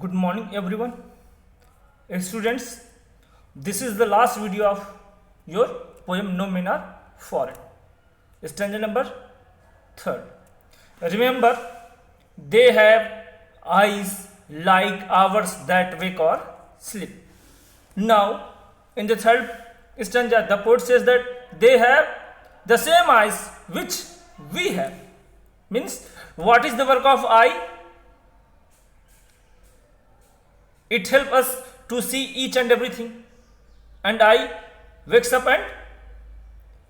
Good morning everyone. Students, this is the last video of your poem No Men Are Foreign. Stanza number 3rd. Remember, they have eyes like ours that wake or sleep. Now, in the 3rd stanza, the poet says that they have the same eyes which we have. Means, what is the work of eye? It helps us to see each and everything, and eye wakes up and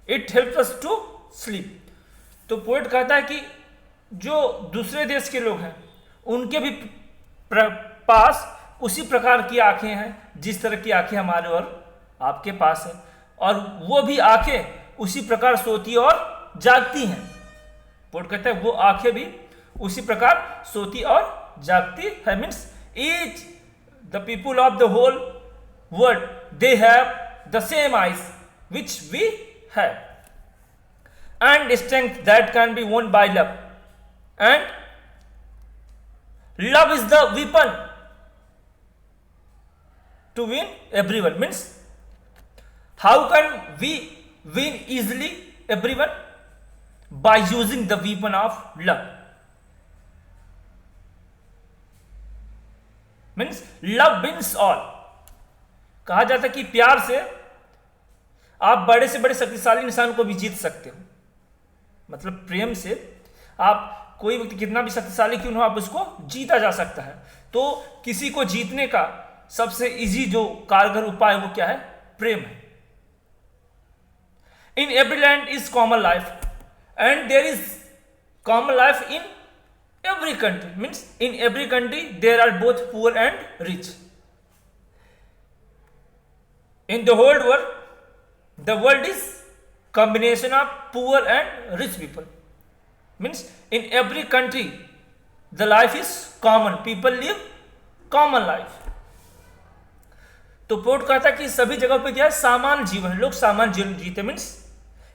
it helps us to sleep. तो poet कहता है कि जो दूसरे देश के लोग हैं उनके भी पास उसी प्रकार की आंखें हैं जिस तरह की आंखें हमारे और आपके पास है, और वो भी आंखें उसी प्रकार सोती और जागती हैं. पोएट कहता है वो आंखें भी उसी प्रकार सोती और जागती है. Means each the people of the whole world, they have the same eyes which we have, and strength that can be won by love, and love is the weapon to win everyone. Means how can we win easily everyone? By using the weapon of love. Means love wins all. कहा जाता है कि प्यार से आप बड़े से बड़े शक्तिशाली इंसान को भी जीत सकते हो. मतलब प्रेम से आप कोई व्यक्ति कितना भी शक्तिशाली क्यों हो, आप उसको जीता जा सकता है. तो किसी को जीतने का सबसे इजी जो कारगर उपाय वो क्या है? प्रेम है. In every land is common life and there is common life in every country. Means in every country there are both poor and rich. In the whole world, the world is combination of poor and rich people. Means in every country the life is common, people live common life. तो port कहता है कि सभी जगह पे क्या है? सामान्य जीवन, लोग सामान्य जीवन जीते. Means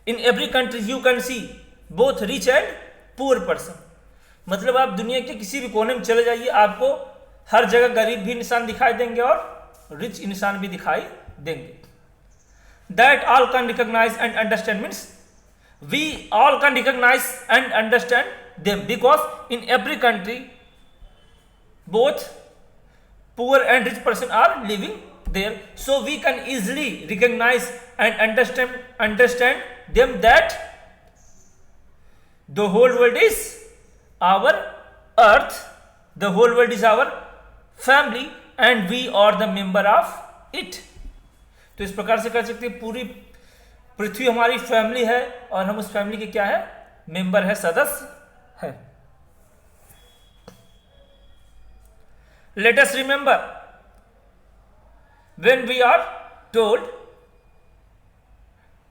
in every country you can C both rich and poor person. मतलब आप दुनिया के किसी भी कोने में चले जाइए, आपको हर जगह गरीब भी इंसान दिखाई देंगे और रिच इंसान भी दिखाई देंगे. That all can recognise and understand. Means we all can recognise and understand them because in every country both poor and rich person are living there. So we can easily recognise and understand them that the whole world is our earth, the whole world is our family and we are the member of it. तो इस प्रकार से कह सकते हैं पूरी पृथ्वी हमारी family है और हम उस फैमिली के क्या है? मेंबर है, सदस्य है. Let us remember when we are told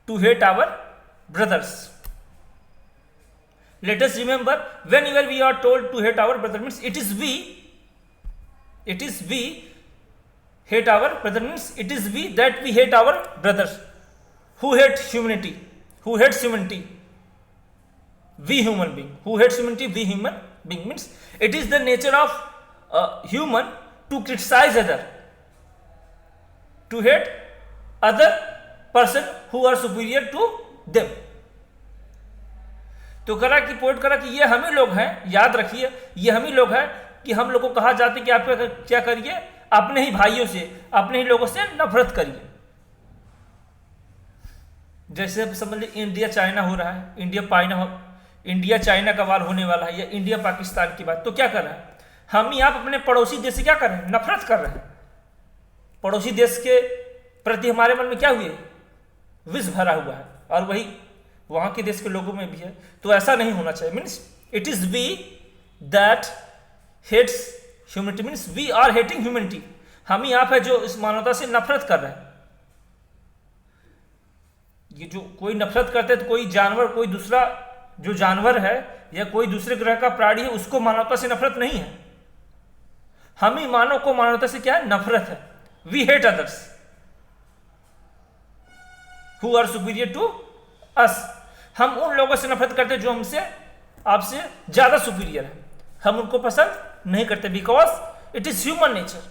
to hate our brothers. Let us remember whenever we are told to hate our brother, means it is we hate our brother. Means it is we that we hate our brothers. Who hate humanity? Who hates humanity? We human being. Who hates humanity? We human being. Means it is the nature of human to criticize other, to hate other person who are superior to them. तो करा कि poet करा कि ये हम ही लोग हैं, याद रखिए ये हम ही लोग हैं कि हम लोग को कहा जाता है कि आप क्या करिए? अपने ही भाइयों से, अपने ही लोगों से नफरत करिए. जैसे समझ लीजिए इंडिया चाइना हो रहा है, इंडिया चाइना का वार होने वाला है, या इंडिया पाकिस्तान की बात. तो क्या कर रहा है? हम ही आप अपने पड़ोसी देश से क्या कर रहे हैं? नफरत कर रहे हैं. पड़ोसी देश के प्रति हमारे मन में क्या हुई है? विष भरा हुआ है, और वही वहां के देश के लोगों में भी है. तो ऐसा नहीं होना चाहिए. Means it is we that hates humanity. Means we are hating humanity. हम ही आप है जो इस मानवता से नफरत कर रहे हैं. ये जो कोई नफरत करते हैं तो कोई जानवर, कोई दूसरा जो जानवर है या कोई दूसरे ग्रह का प्राणी है उसको मानवता से नफरत नहीं है. हम ही मानव को मानवता से क्या है? नफरत है. We hate others who are superior to us. हम उन लोगों से नफरत करते हैं जो आपसे ज्यादा सुपीरियर है. हम उनको पसंद नहीं करते because it is human nature,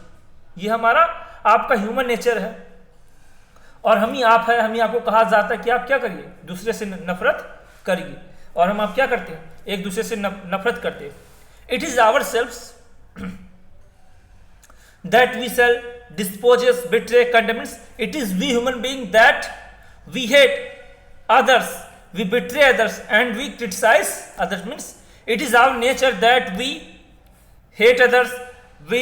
ये हमारा आपका ह्यूमन नेचर है। और हम ही आप है, हम ही आपको कहा जाता है कि आप क्या करिए, दूसरे से नफरत करिए, और हम आप क्या करते हैं, एक दूसरे से नफरत करते हैं। It is our self that we sell disposes betray condemns, it is we human being that we hate others, we betray others and we criticize others, means it is our nature that we hate others, we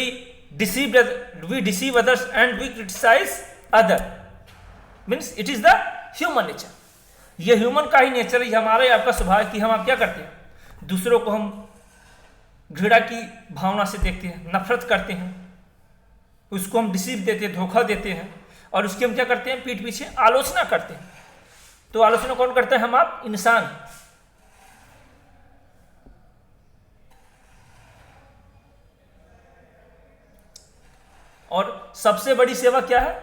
deceive others and we criticize other, means it is the human nature। ये human का ही nature है, हमारा ही आपका स्वभाव है कि हम आप क्या करते हैं, दूसरों को हम घृणा की भावना से देखते हैं, नफरत करते हैं, उसको हम डिसीव देते हैं, धोखा देते हैं, और उसकी हम क्या करते हैं, पीठ पीछे आलोचना करते हैं। तो आलोचना कौन करता है, हम आप इंसान। और सबसे बड़ी सेवा क्या है,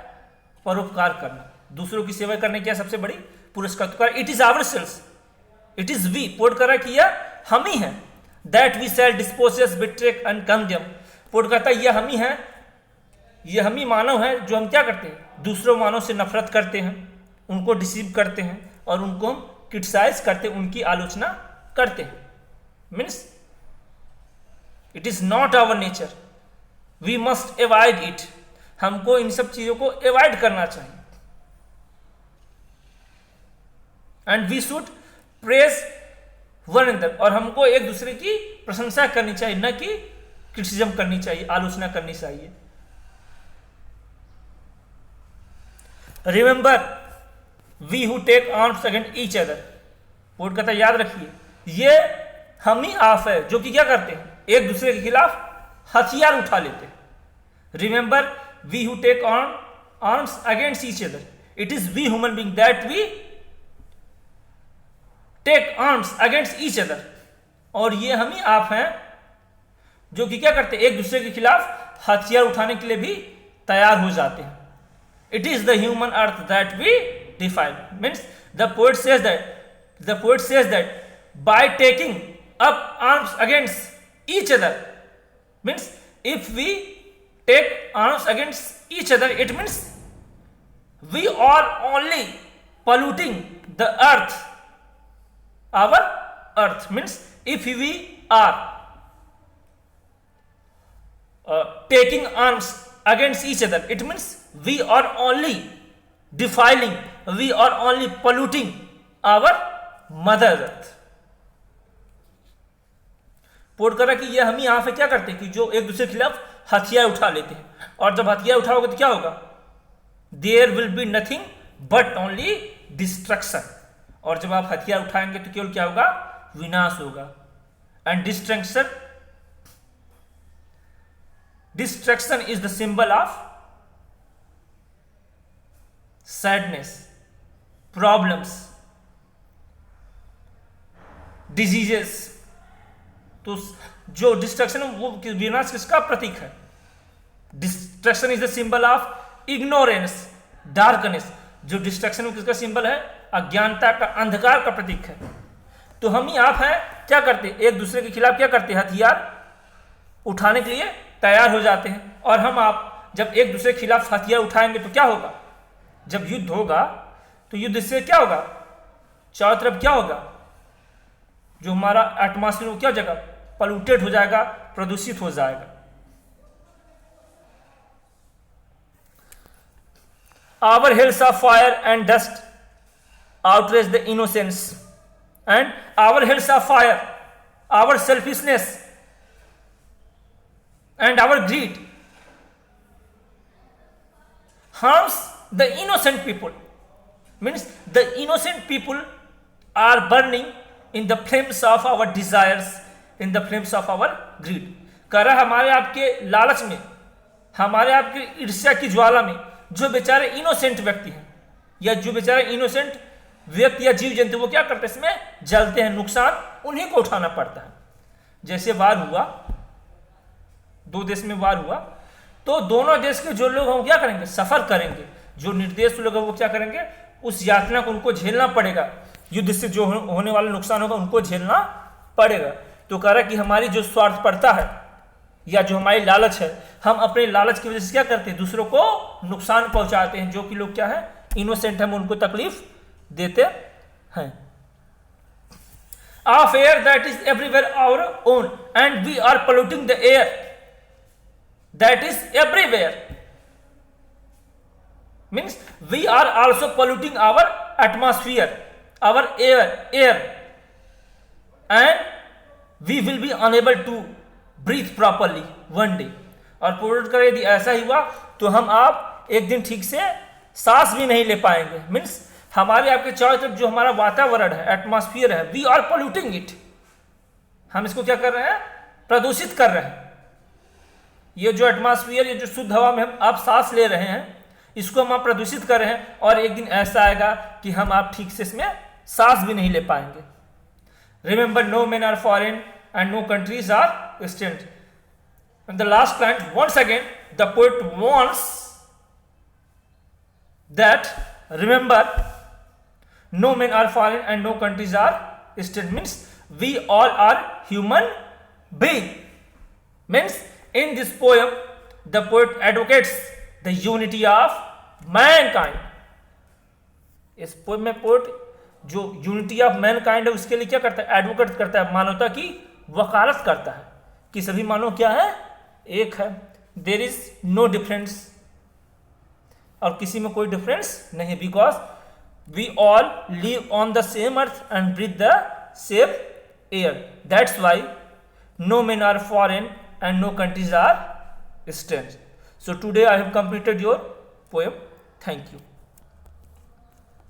परोपकार करना, दूसरों की सेवा करने की सबसे बड़ी पुरस्कार। It is our sales, it is we, port कर रहा है कि यह हम ही है, that we sell disposes betray and condemn, port करता है यह हम ही है, यह हम ही मानव है जो हम क्या करते हैं, दूसरों मानव से नफरत करते हैं, उनको डिसीव करते हैं और उनको हम क्रिटिसाइज करते हैं, उनकी आलोचना करते हैं। Means it is not our nature, we must avoid it, हमको इन सब चीजों को अवॉइड करना चाहिए। And we should praise one another, और हमको एक दूसरे की प्रशंसा करनी चाहिए, न कि क्रिटिसिज्म करनी चाहिए, आलोचना करनी चाहिए। Remember we who take arms against each other, poet कहता है याद रखिए, ये हम ही आप है जो कि क्या करते हैं, एक दूसरे के खिलाफ हथियार उठा लेते हैं। Remember we who take arms against each other, it is we human being that we take arms against each other, और ये हम ही आप हैं जो कि क्या करते हैं, एक दूसरे के खिलाफ हथियार उठाने के लिए भी तैयार हो जाते हैं। It is the human earth that we define, means the poet says that by taking up arms against each other, means if we take arms against each other, it means we are only polluting the earth, our earth, means if we are taking arms against each other, it means we are only defiling, we are only polluting our mother earth। Port कर रहा कि ये हम ही यहां पे क्या करते हैं कि जो एक दूसरे के खिलाफ हथियार उठा लेते हैं, और जब हथियार उठाओगे तो क्या होगा, there will be nothing but only destruction, और जब आप हथियार उठाएंगे तो केवल क्या होगा, विनाश होगा। And destruction is the symbol of sadness, problems, diseases. तो जो डिस्ट्रक्शन वो विनाश किसका प्रतीक है, destruction is the symbol of ignorance, darkness. जो डिस्ट्रक्शन किसका सिंबल है, अज्ञानता का, अंधकार का प्रतीक है। तो हम ही आप हैं क्या करते, एक दूसरे के खिलाफ क्या करते, हथियार उठाने के लिए तैयार हो जाते हैं। और हम आप जब एक दूसरे के खिलाफ हथियार उठाएंगे तो क्या होगा, जब युद्ध होगा तो युद्ध से क्या होगा, चारों तरफ क्या होगा, जो हमारा एटमॉस्फेयर वो क्या हो जाएगा, पॉल्यूटेड हो जाएगा, प्रदूषित हो जाएगा। Our hills of fire and dust outrage the innocence, and our hills of fire, our selfishness and our greed harms the innocent people, means the innocent people are burning in the flames of our desires, in the flames of our greed। कह रहा हमारे आपके लालच में, हमारे आपके ईर्ष्या की ज्वाला में जो बेचारे इनोसेंट व्यक्ति हैं, या जो बेचारे इनोसेंट व्यक्ति या जीव जंतु वो क्या करते हैं, इसमें जलते हैं, नुकसान उन्हीं को उठाना पड़ता है। जैसे वार हुआ, दो देश में वार हुआ, तो दोनों देश के जो लोग हैं वो क्या करेंगे, सफर करेंगे। जो निर्देश लोग हैं वो क्या करेंगे, उस यातना को उनको झेलना पड़ेगा, युद्ध से जो होने वाला नुकसान होगा उनको झेलना पड़ेगा। तो कह रहा है कि हमारी जो स्वार्थपरता है, या जो हमारी लालच है, हम अपने लालच की वजह से क्या करते हैं, दूसरों को नुकसान पहुंचाते हैं, जो कि लोग क्या है, इनोसेंट, हम उनको तकलीफ देते हैं। Of air that is everywhere our own, and we are polluting the air that is everywhere, means we are also polluting our atmosphere, our air, and we will be unable to breathe properly one day। और pollute कर यदि ऐसा ही हुआ तो हम आप एक दिन ठीक से सांस भी नहीं ले पाएंगे। मीन्स हमारे आपके चारों तरफ जो हमारा वातावरण है, एटमॉस्फेयर है, वी आर पोल्यूटिंग इट, हम इसको क्या कर रहे हैं, प्रदूषित कर रहे हैं। ये जो एटमॉस्फेयर, ये जो शुद्ध हवा में हम आप सांस ले रहे हैं, इसको हम आप प्रदूषित कर रहे हैं, और एक दिन ऐसा आएगा कि हम आप ठीक से इसमें सांस भी नहीं ले पाएंगे। Remember, no man are foreign and no countries are extant। And the last line, once again the poet wants that, remember, no men are foreign and no countries are extant, means we all are human being। Means in this poem the poet advocates the unity of mankind। इस poem में poet जो unity of Mankind है उसके लिए क्या करता है, advocate करता है, मानवता की वकालत करता है कि सभी मानव क्या है, एक है। देयर इज नो डिफरेंस, और किसी में कोई डिफरेंस नहीं, because we all live on the same earth and breathe the same air, that's why no men are foreign and no countries are state. So today I have completed your poem. Thank you.